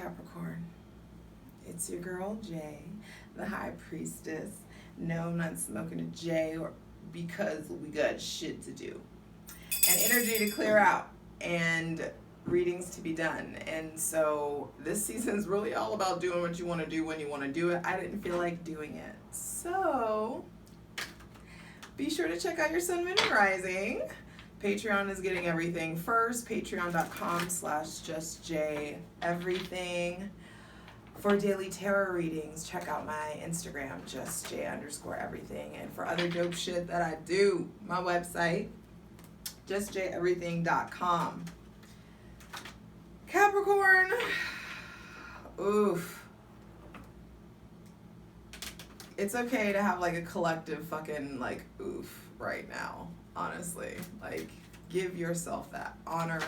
Capricorn? It's your girl Jay, the High Priestess. No, I'm not smoking a J because we got shit to do. And energy to clear out and readings to be done. And so this season's really all about doing what you want to do when you want to do it. I didn't feel like doing it. So be sure to check out your Sun, Moon, and Rising. Patreon is getting everything first. Patreon.com/justjeverything. For daily tarot readings, check out my Instagram, justj_everything. And for other dope shit that I do, my website, justjeverything.com. Capricorn. Oof. It's okay to have like a collective fucking like oof right now. Honestly, like, give yourself that. Honor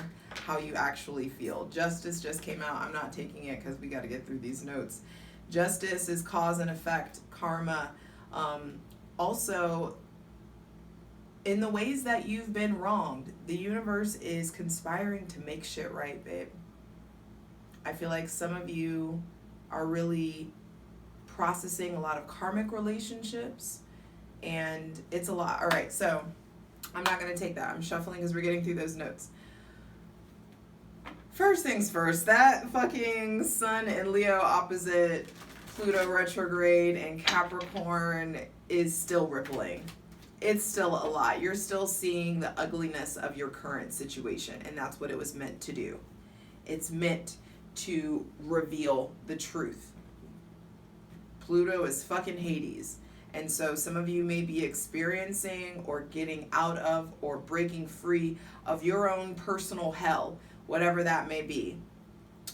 how you actually feel. Justice just came out. I'm not taking it because we got to get through these notes. Justice is cause and effect, karma. Also, in the ways that you've been wronged, the universe is conspiring to make shit right, babe. I feel like some of you are really processing a lot of karmic relationships, and it's a lot. All right, so I'm not going to take that. I'm shuffling because we're getting through those notes. First things first, that fucking Sun and Leo opposite Pluto retrograde and Capricorn is still rippling. It's still a lot. You're still seeing the ugliness of your current situation, and that's what it was meant to do. It's meant to reveal the truth. Pluto is fucking Hades. And so some of you may be experiencing or getting out of or breaking free of your own personal hell, whatever that may be.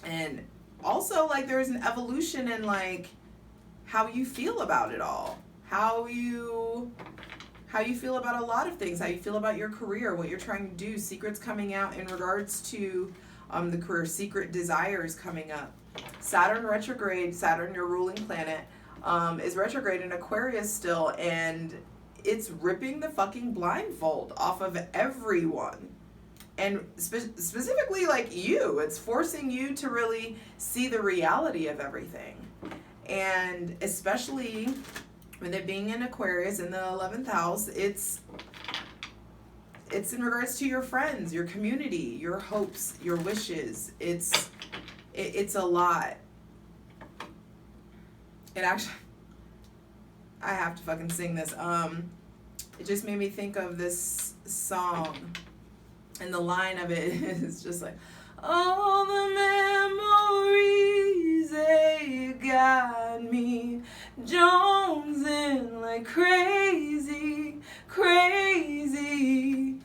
And also, like, there's an evolution in, like, how you feel about it all. How you feel about a lot of things. How you feel about your career, what you're trying to do. Secrets coming out in regards to the career. Secret desires coming up. Saturn retrograde, Saturn, your ruling planet, is retrograde in Aquarius still, and it's ripping the fucking blindfold off of everyone. And specifically, like, you. It's forcing you to really see the reality of everything. And especially with it being in Aquarius in the 11th house, it's in regards to your friends, your community, your hopes, your wishes. It's a lot. It actually, I have to fucking sing this. It just made me think of this song, and the line of it is just like, all the memories, they got me jonesing like crazy, crazy,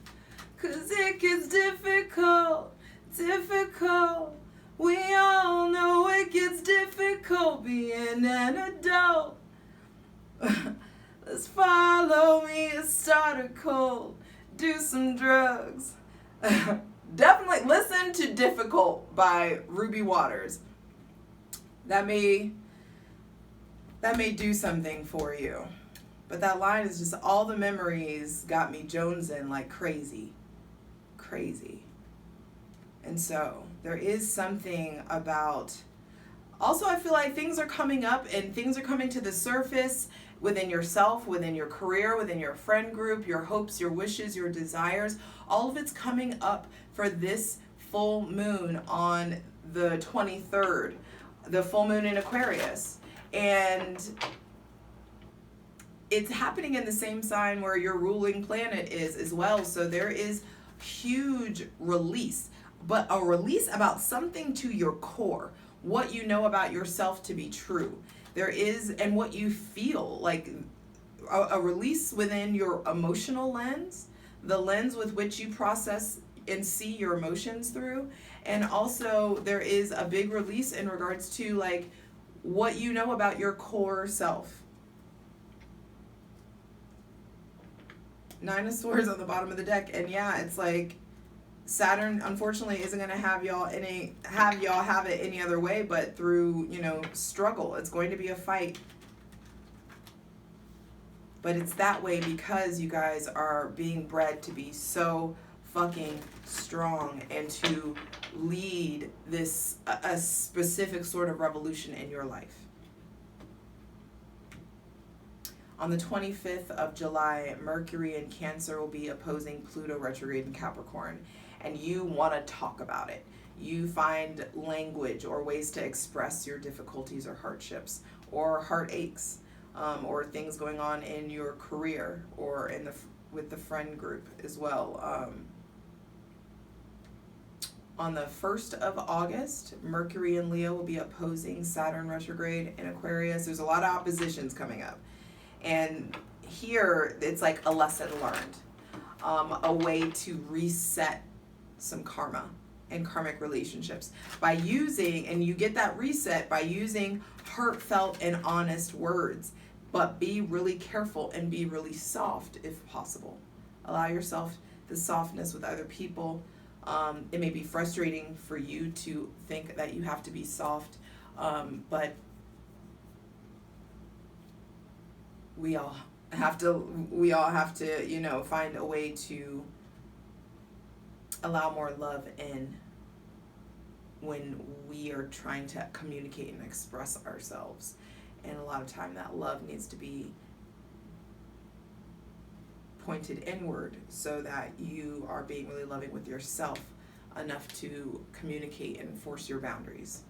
'cause it gets difficult, difficult. We all know it gets difficult being an adult. Let's follow me, start a cold, do some drugs. Definitely listen to Difficult by Ruby Waters. That may do something for you. But that line is just, all the memories got me jonesing like crazy, crazy. And so there is something about, also I feel like things are coming up and things are coming to the surface within yourself, within your career, within your friend group, your hopes, your wishes, your desires. All of it's coming up for this full moon on the 23rd, the full moon in Aquarius. And it's happening in the same sign where your ruling planet is as well. So there is huge release. But a release about something to your core, what you know about yourself to be true. There is, and what you feel, like a release within your emotional lens, the lens with which you process and see your emotions through. And also there is a big release in regards to, like, what you know about your core self. Nine of Swords on the bottom of the deck, and yeah, it's like Saturn unfortunately isn't going to have y'all have it any other way but through, struggle. It's going to be a fight. But it's that way because you guys are being bred to be so fucking strong and to lead this a specific sort of revolution in your life. On the 25th of July, Mercury in Cancer will be opposing Pluto retrograde in Capricorn, and you want to talk about it. You find language or ways to express your difficulties or hardships or heartaches, or things going on in your career or with the friend group as well. On the 1st of August, Mercury in Leo will be opposing Saturn retrograde in Aquarius. There's a lot of oppositions coming up. And here, it's like a lesson learned, a way to reset some karma and karmic relationships by using, and you get that reset by using heartfelt and honest words, but be really careful and be really soft if possible. Allow yourself the softness with other people. It may be frustrating for you to think that you have to be soft, but we all have to, you know, find a way to allow more love in when we are trying to communicate and express ourselves. And a lot of time that love needs to be pointed inward so that you are being really loving with yourself enough to communicate and enforce your boundaries.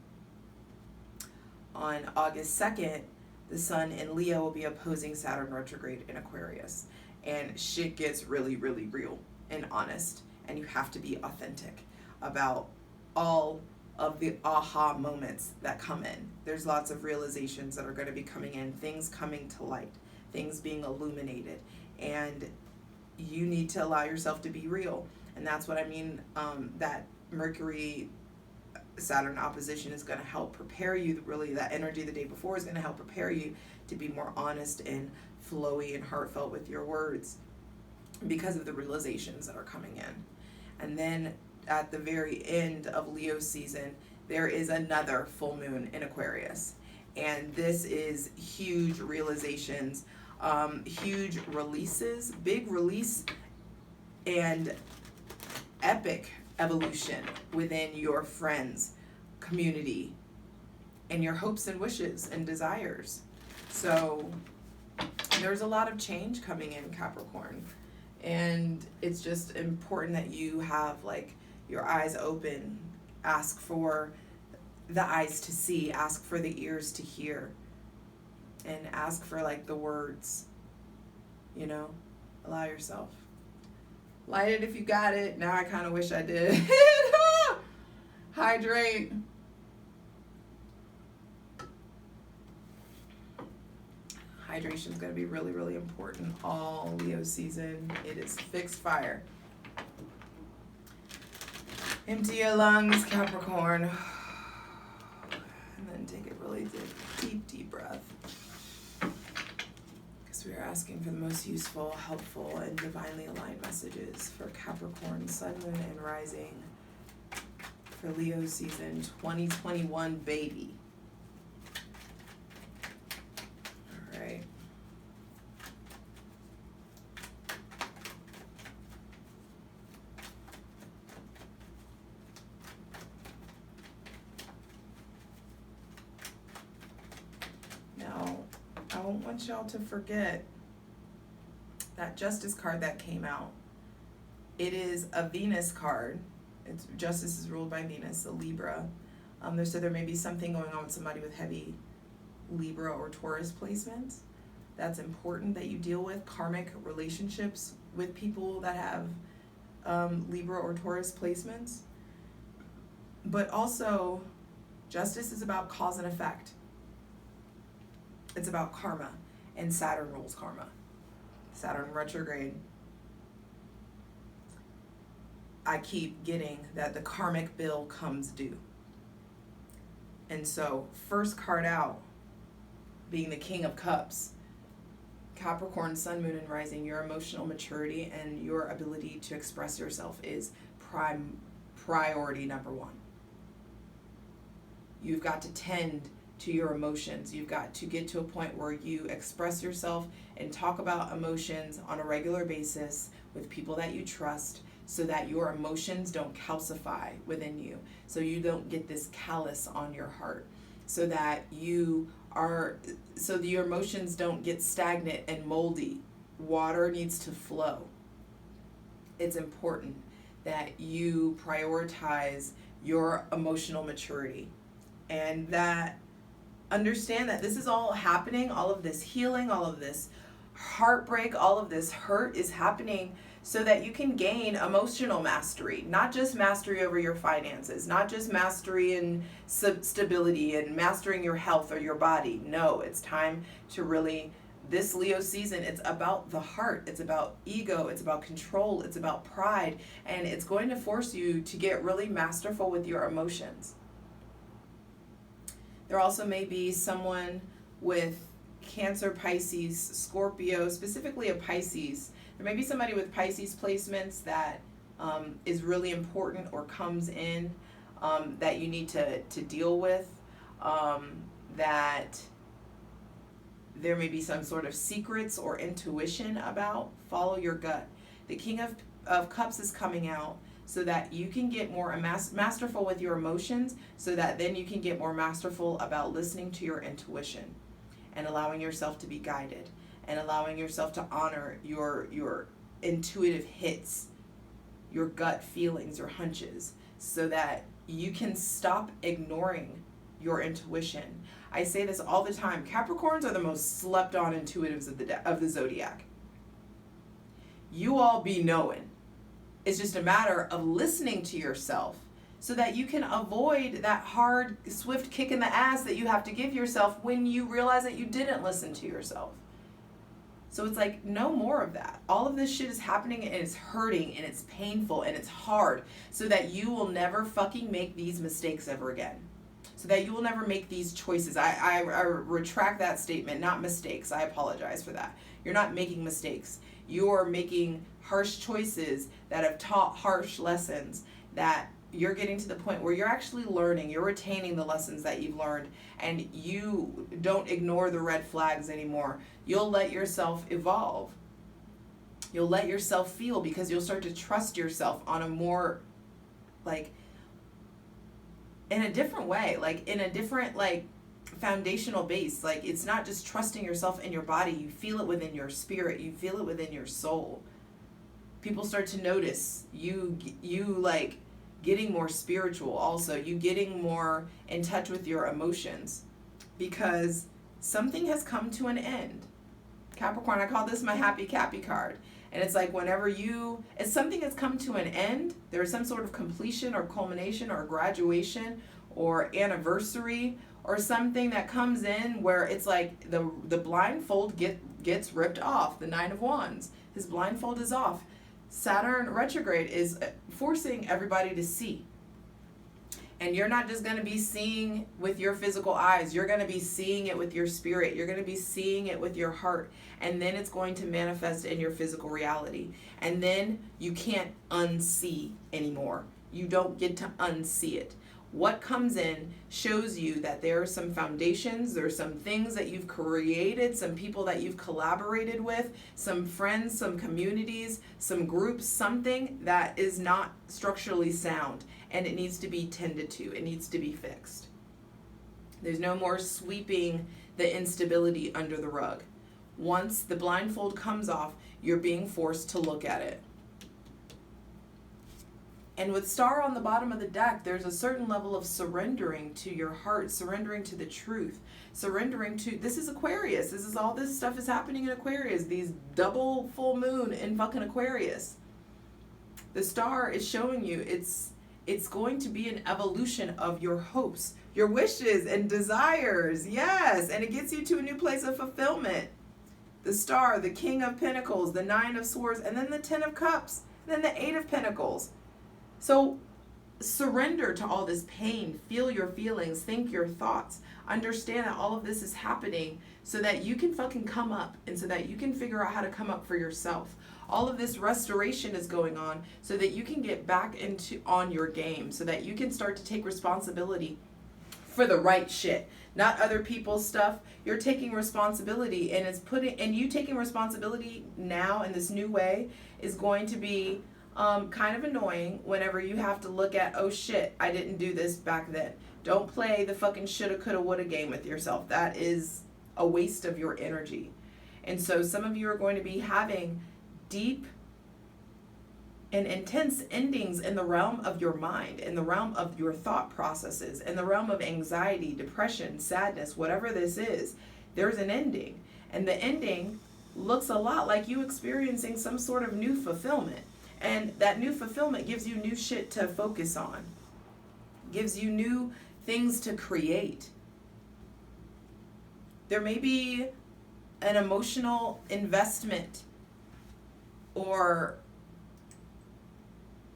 On August 2nd, the sun in Leo will be opposing Saturn retrograde in Aquarius. And shit gets really, really real and honest. And you have to be authentic about all of the aha moments that come in. There's lots of realizations that are going to be coming in, things coming to light, things being illuminated. And you need to allow yourself to be real. And that's what I mean, that Mercury Saturn opposition is going to help prepare you. Really, that energy the day before is going to help prepare you to be more honest and flowy and heartfelt with your words because of the realizations that are coming in. And then at the very end of Leo season, there is another full moon in Aquarius. And this is huge realizations, huge releases, big release, and epic evolution within your friends, community, and your hopes and wishes and desires. So there's a lot of change coming in, Capricorn. And it's just important that you have like your eyes open. Ask for the eyes to see, ask for the ears to hear, and ask for like the words, you know, allow yourself. Light it if you got it. Now I kind of wish I did. Hydrate. Hydration is going to be really, really important all Leo season. It is fixed fire. Empty your lungs, Capricorn. And then take a really deep breath. Because we are asking for the most useful, helpful, and divinely aligned messages for Capricorn, Sun, Moon, and Rising for Leo season 2021, baby. All right. Now, I don't want y'all to forget that Justice card that came out. It is a Venus card. It's Justice is ruled by Venus, a Libra. So there may be something going on with somebody with heavy Libra or Taurus placements. That's important that you deal with karmic relationships with people that have Libra or Taurus placements. But also, Justice is about cause and effect. It's about karma, and Saturn rules karma. Saturn retrograde. I keep getting that the karmic bill comes due. And so, first card out, being the King of Cups, Capricorn, Sun, Moon, and Rising, your emotional maturity and your ability to express yourself is priority number one. You've got to tend to your emotions. You've got to get to a point where you express yourself and talk about emotions on a regular basis with people that you trust, so that your emotions don't calcify within you, so you don't get this callus on your heart, so that your emotions don't get stagnant and moldy. Water needs to flow. It's important that you prioritize your emotional maturity, and that understand that this is all happening, all of this healing, all of this heartbreak, all of this hurt is happening so that you can gain emotional mastery, not just mastery over your finances, not just mastery and stability and mastering your health or your body. No, it's time to really, this Leo season, it's about the heart, it's about ego, it's about control, it's about pride, and it's going to force you to get really masterful with your emotions. There also may be someone with Cancer, Pisces, Scorpio, specifically a Pisces. There may be somebody with Pisces placements that is really important or comes in that you need to deal with, that there may be some sort of secrets or intuition about. Follow your gut. The King of Cups is coming out so that you can get more masterful with your emotions, so that then you can get more masterful about listening to your intuition and allowing yourself to be guided and allowing yourself to honor your intuitive hits, your gut feelings, your hunches, so that you can stop ignoring your intuition. I say this all the time. Capricorns are the most slept on intuitives of the zodiac. You all be knowing. It's just a matter of listening to yourself so that you can avoid that hard, swift kick in the ass that you have to give yourself when you realize that you didn't listen to yourself. So it's like, no more of that. All of this shit is happening and it's hurting and it's painful and it's hard, so that you will never fucking make these mistakes ever again. So that you will never make these choices. I retract that statement, not mistakes. I apologize for that. You're not making mistakes. You're making harsh choices that have taught harsh lessons, that you're getting to the point where you're actually learning, you're retaining the lessons that you've learned, and you don't ignore the red flags anymore. You'll let yourself evolve. You'll let yourself feel, because you'll start to trust yourself on a more, like, in a different way, like in a different, like, foundational base. Like, it's not just trusting yourself in your body, you feel it within your spirit, you feel it within your soul. People start to notice you like getting more spiritual, also you getting more in touch with your emotions, because something has come to an end. Capricorn, I call this my happy Cappy card. And it's like, whenever if something has come to an end, there's some sort of completion or culmination or graduation or anniversary or something that comes in where it's like the blindfold gets ripped off. The Nine of Wands, his blindfold is off. Saturn retrograde is forcing everybody to see. And you're not just going to be seeing with your physical eyes. You're going to be seeing it with your spirit. You're going to be seeing it with your heart. And then it's going to manifest in your physical reality. And then you can't unsee anymore. You don't get to unsee it. What comes in shows you that there are some foundations, there are some things that you've created, some people that you've collaborated with, some friends, some communities, some groups, something that is not structurally sound, and it needs to be tended to, it needs to be fixed. There's no more sweeping the instability under the rug. Once the blindfold comes off, you're being forced to look at it. And with Star on the bottom of the deck, there's a certain level of surrendering to your heart, surrendering to the truth, surrendering to, this is Aquarius. This is all this stuff is happening in Aquarius, these double full moon in fucking Aquarius. The Star is showing you it's going to be an evolution of your hopes, your wishes and desires. Yes, and it gets you to a new place of fulfillment. The Star, the King of Pentacles, the Nine of Swords, and then the Ten of Cups, and then the Eight of Pentacles. So surrender to all this pain, feel your feelings, think your thoughts, understand that all of this is happening so that you can fucking come up, and so that you can figure out how to come up for yourself. All of this restoration is going on so that you can get back on your game, so that you can start to take responsibility for the right shit, not other people's stuff. You're taking responsibility, and you taking responsibility now in this new way is going to be kind of annoying whenever you have to look at, oh shit, I didn't do this back then. Don't play the fucking shoulda, coulda, woulda game with yourself. That is a waste of your energy. And so some of you are going to be having deep and intense endings in the realm of your mind, in the realm of your thought processes, in the realm of anxiety, depression, sadness, whatever this is. There's an ending. And the ending looks a lot like you experiencing some sort of new fulfillment. And that new fulfillment gives you new shit to focus on, gives you new things to create. There may be an emotional investment or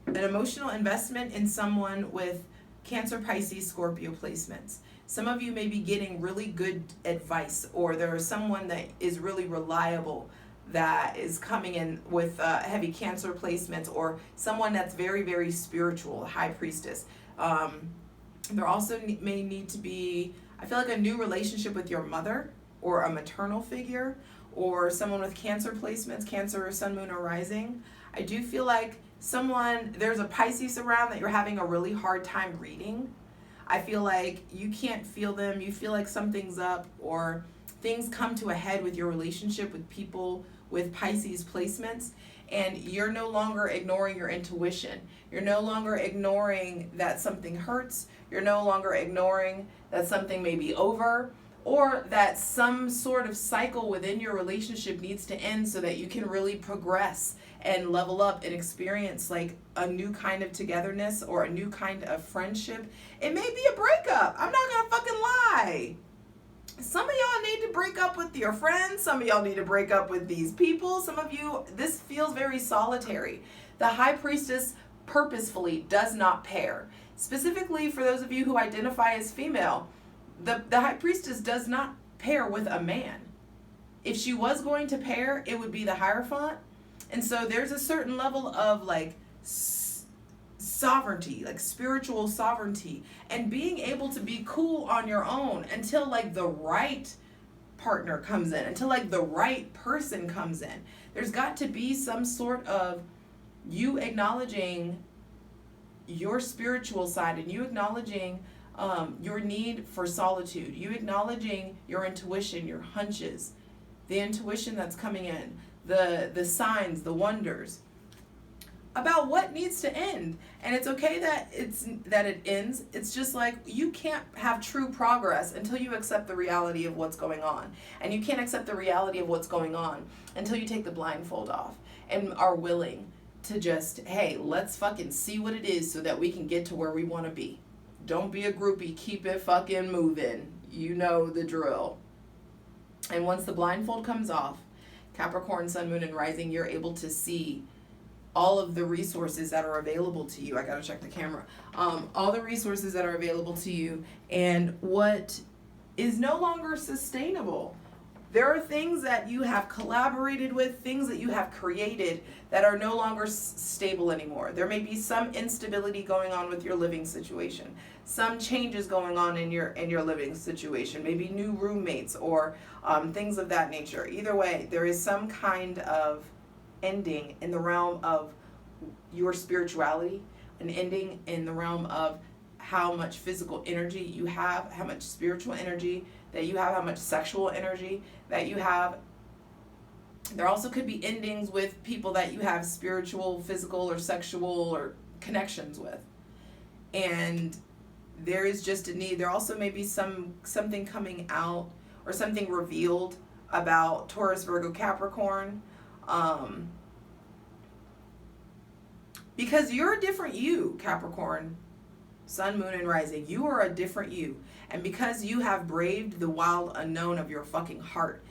an emotional investment in someone with Cancer, Pisces, Scorpio placements. Some of you may be getting really good advice, or there is someone that is really reliable that is coming in with heavy Cancer placements, or someone that's very, very spiritual, High Priestess. There also may need to be, I feel like, a new relationship with your mother or a maternal figure, or someone with Cancer placements, Cancer, Sun, Moon, or Rising. I do feel like there's a Pisces around that you're having a really hard time reading. I feel like you can't feel them. You feel like something's up, or things come to a head with your relationship with people with Pisces placements, and you're no longer ignoring your intuition. You're no longer ignoring that something hurts. You're no longer ignoring that something may be over, or that some sort of cycle within your relationship needs to end so that you can really progress and level up and experience like a new kind of togetherness or a new kind of friendship. It may be a breakup. I'm not gonna fucking lie. Some of y'all need to break up with your friends. Some of y'all need to break up with these people. Some of you, this feels very solitary. The High Priestess purposefully does not pair. Specifically for those of you who identify as female, the High Priestess does not pair with a man. If she was going to pair, it would be the Hierophant. And so there's a certain level of like sovereignty, like spiritual sovereignty, and being able to be cool on your own until like the right partner comes in, until like the right person comes in. There's got to be some sort of you acknowledging your spiritual side, and you acknowledging your need for solitude, you acknowledging your intuition, your hunches, the intuition that's coming in, the signs, the wonders about what needs to end. And it's okay that it ends. It's just like you can't have true progress until you accept the reality of what's going on. And you can't accept the reality of what's going on until you take the blindfold off and are willing to just, hey, let's fucking see what it is so that we can get to where we want to be. Don't be a groupie. Keep it fucking moving. You know the drill. And once the blindfold comes off, Capricorn, Sun, Moon, and Rising, you're able to see all of the resources that are available to you. I gotta check the camera. All the resources that are available to you and what is no longer sustainable. There are things that you have collaborated with, things that you have created that are no longer stable anymore. There may be some instability going on with your living situation, some changes going on in your living situation, maybe new roommates or things of that nature. Either way, there is some kind of ending in the realm of your spirituality, an ending in the realm of how much physical energy you have, how much spiritual energy that you have, how much sexual energy that you have. There also could be endings with people that you have spiritual, physical, or sexual or connections with. And there is just a need. There also may be something coming out or something revealed about Taurus, Virgo, Capricorn. Because you're a different you, Capricorn, Sun, Moon, and Rising. You are a different you. And because you have braved the wild unknown of your fucking heart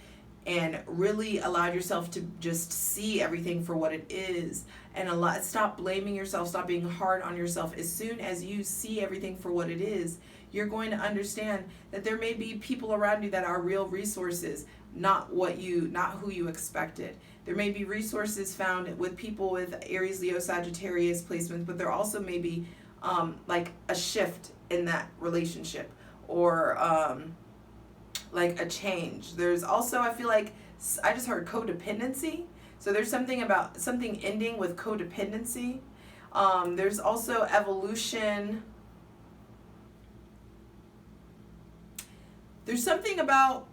and really allowed yourself to just see everything for what it is and stop blaming yourself, stop being hard on yourself. As soon as you see everything for what it is, you're going to understand that there may be people around you that are real resources, not who you expected. There may be resources found with people with Aries, Leo, Sagittarius placements, but there also may be like a shift in that relationship or like a change. There's also, I feel like, I just heard codependency. So there's something about something ending with codependency. There's also evolution. There's something about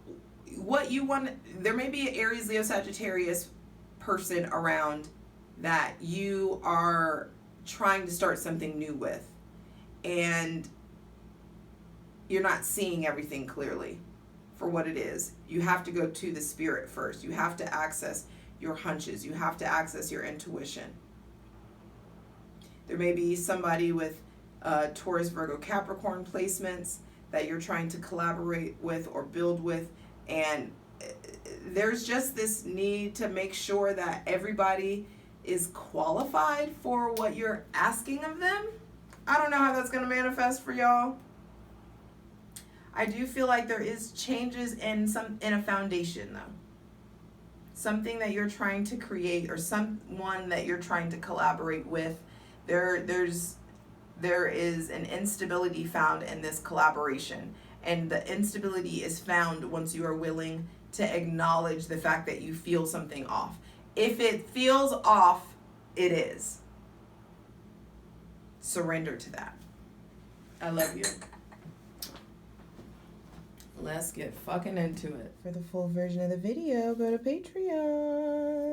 what you want. There may be an Aries, Leo, Sagittarius person around that you are trying to start something new with, and you're not seeing everything clearly for what it is. You have to go to the spirit first. You have to access your hunches. You have to access your intuition. There may be somebody with Taurus, Virgo, Capricorn placements that you're trying to collaborate with or build with, and there's just this need to make sure that everybody is qualified for what you're asking of them. I don't know how that's going to manifest for y'all. I do feel like there is changes in a foundation, though. Something that you're trying to create, or someone that you're trying to collaborate with. There is an instability found in this collaboration, and the instability is found once you are willing to acknowledge the fact that you feel something off. If it feels off, it is. Surrender to that. I love you. Let's get fucking into it. For the full version of the video, go to Patreon.